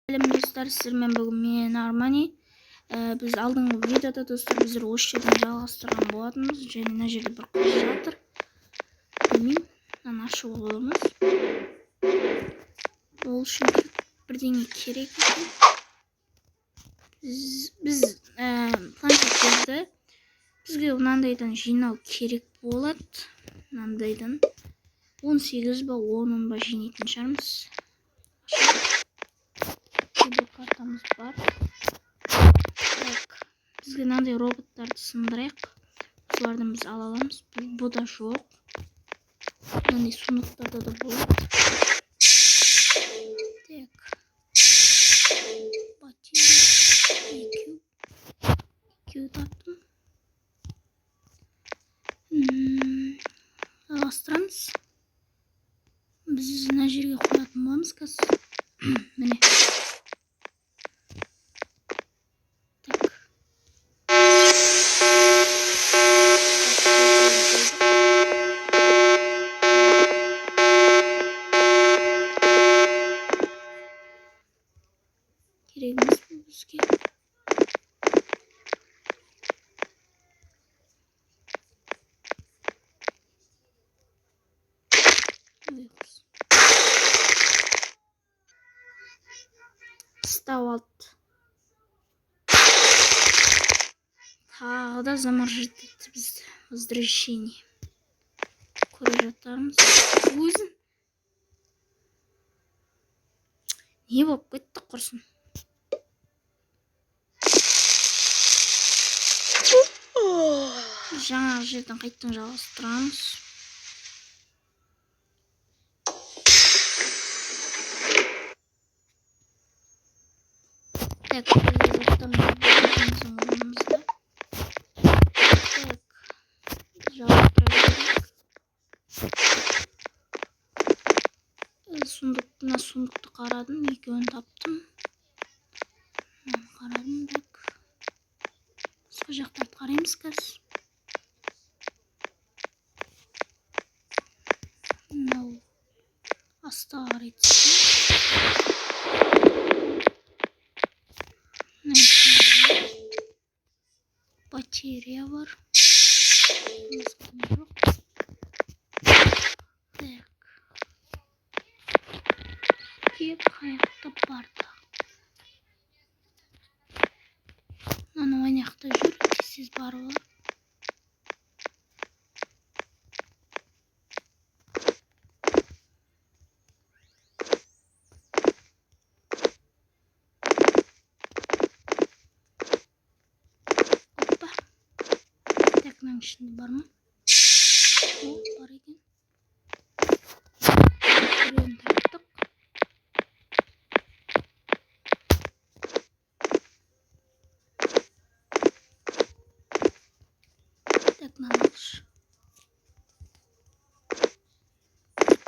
Сәлем достар, сіздермен бүгін мен Армани. Біз алдыңғы видеода достар біздер осы жерден жалғастырған болатынбыз. Және мына жерде бір қыз жатыр. Білмеймін, мынаны ашып аламыз. Ол үшін бірдеңе керек екен. Біз планшеттерді бізге мынандайдан жинау керек болады. Мынандайдан 18 ба 10 ба жинайтын шығармыз. Картамыз бар. Бізге мынандай роботтарды сындырайық. Солардан біз ала аламыз. Бұл да жоқ. Мынандай сундықтарда да болады. Так. Батарея. Екеу таптым. Жалғастырамыз. Біз мына жерге қоятын боламыз қазір. Міне. Керегіміз бұл бізге. Стау алды. Тағы да заморжит етті бізді. Возвращение. Көре жатармыз. Өзін. Не болып кетті құрсын. Жаңағы жерден қайттан жалғастырамыз. Так, жауаптан орнымызда. Так, жалғастыра берейік. Мына сундықты қарадым, екеуін таптым. Қарадым, так. Басқа жақтарды қараймыз қазір. Мынау астыға қарай түсті. Батарея бар. Так. Кеп қаяқта барды. Мынаны ойнақта жүр, тез бар олар. Опа. Так, мынаның ішінде бар ма? О, бар екен. Біреуін таптық. Так, мынаны алшы.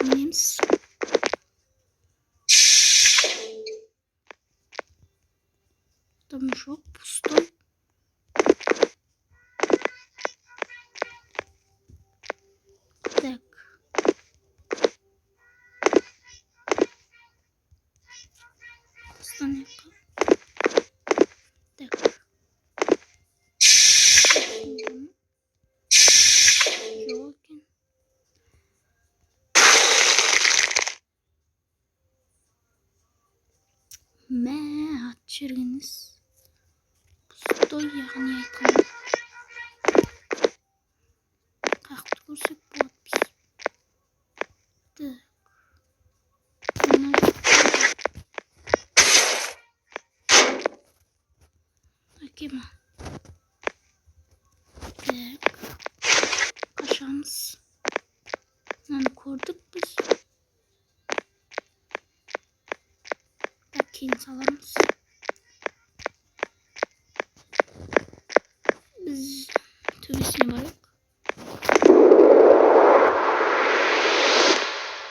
Мінеміз. Там жоқ, пустой. Так. Останется. Так. Ёлки. Мә, ат жүргеніз. Пустой, яғни айтқаны. Қақты көрсек болады біз. Так. Әкема. Так. Қашамыз. Мынаны көрдік біз. Так, кейін саламыз. Біз төбесіне барайық.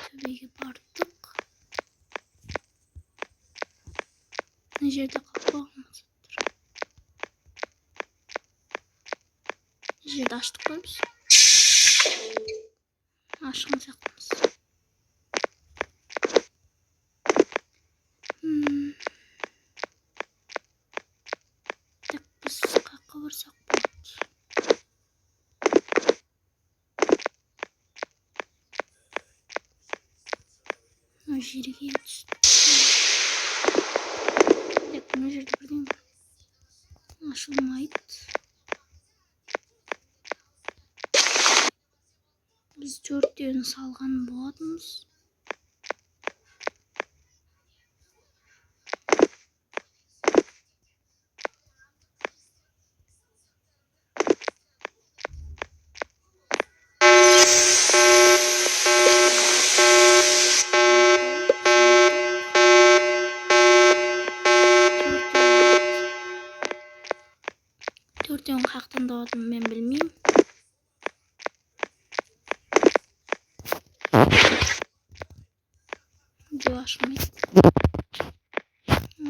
Төбеге бардық. Мына жерде қалпағымыз тұр. Мына жерді аштық қой біз. Ашқан сияқтымыз. барсак болот. Мына жерге түштүк. Тек мына жерде бирдеме ашылмайт. Biz 4'ünü salgan boğazımız. Төртеуін қақтан дауатын мен білмеймін. Видео ашмайды.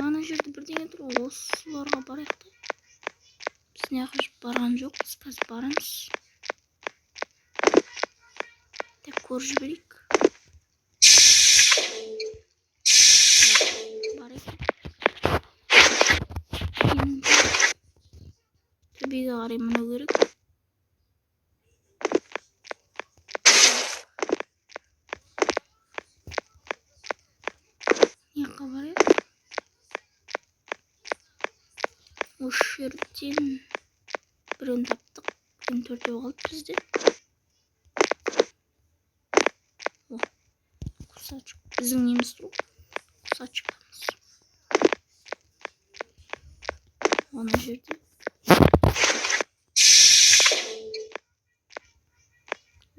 Ана жерде бірдеңе тұр, осыларға барайық та. Біз неғаш барған жоқпыз, қазір барамыз. Тек көріп жіберейік. Барайық. Төбеге қарай міну керек. Неққа барайық. Осы жерден бірін таптық. Бірін төртеу қалды бізде. Кусачок. Біздің неміз тұр. Кусачкамыз. Ана жерде.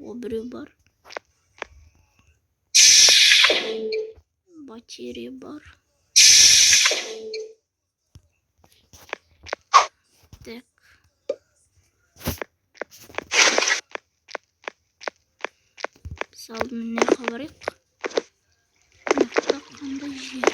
О, біреу бар. Батарея бар. Так. Біз алдымен неққа барайық. Неқта қандай жер.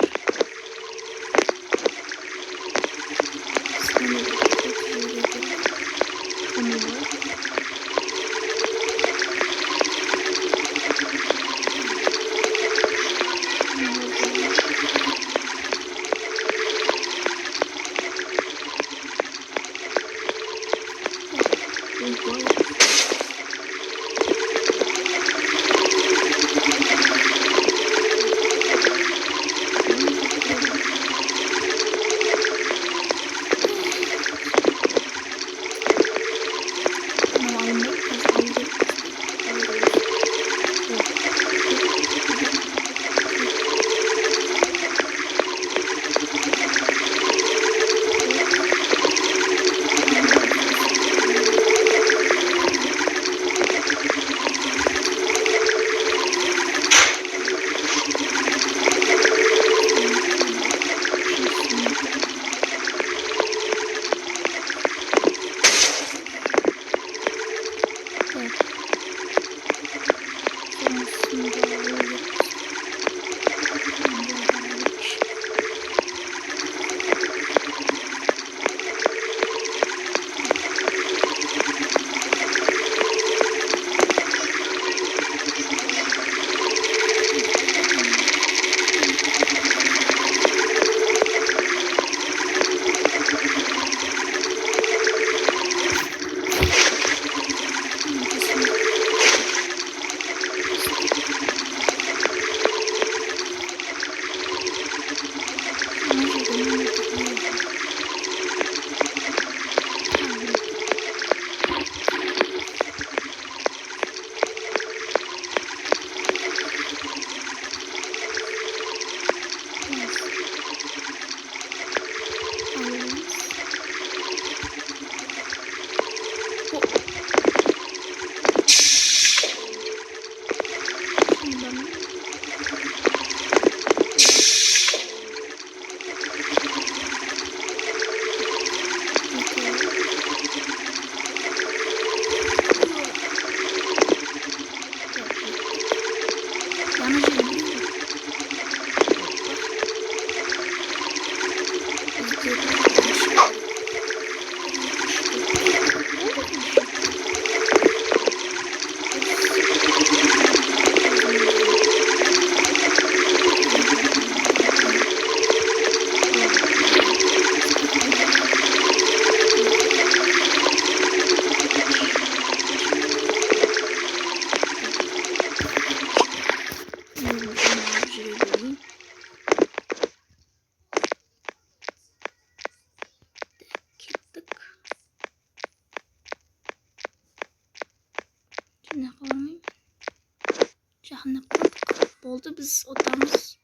Oldu biz otamız.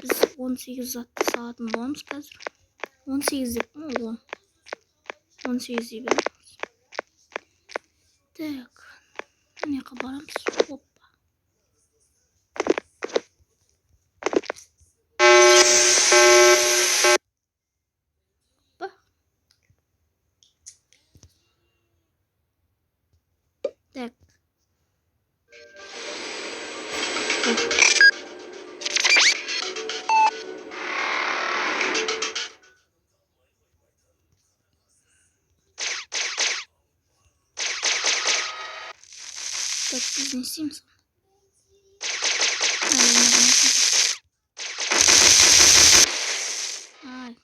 Biz 18 saatin boğamız қазір. 18 деп mi? 10. 18 дей береміз. Так. Мына жаққа барамыз. Опа. Так. Так, biz ne isteyeyim? Ay.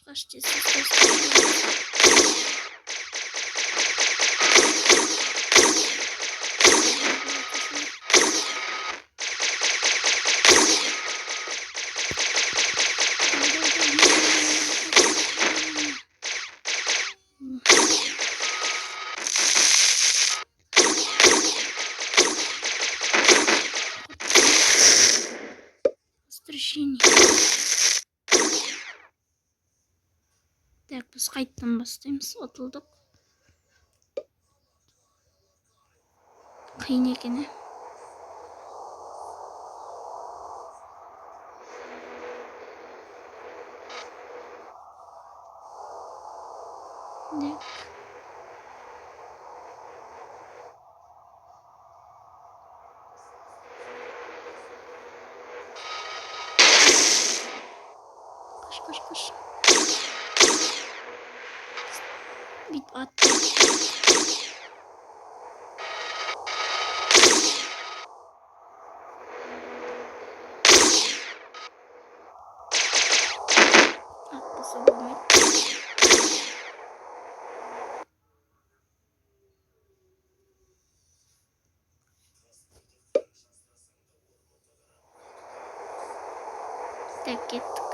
Kaç Возвращение. Так, біз қайттан бастаймыз. Отылдық. Қиын екен, ә? Так. Қаш. Бүйтіп атты. Атпаса болмайды. Так, кеттік.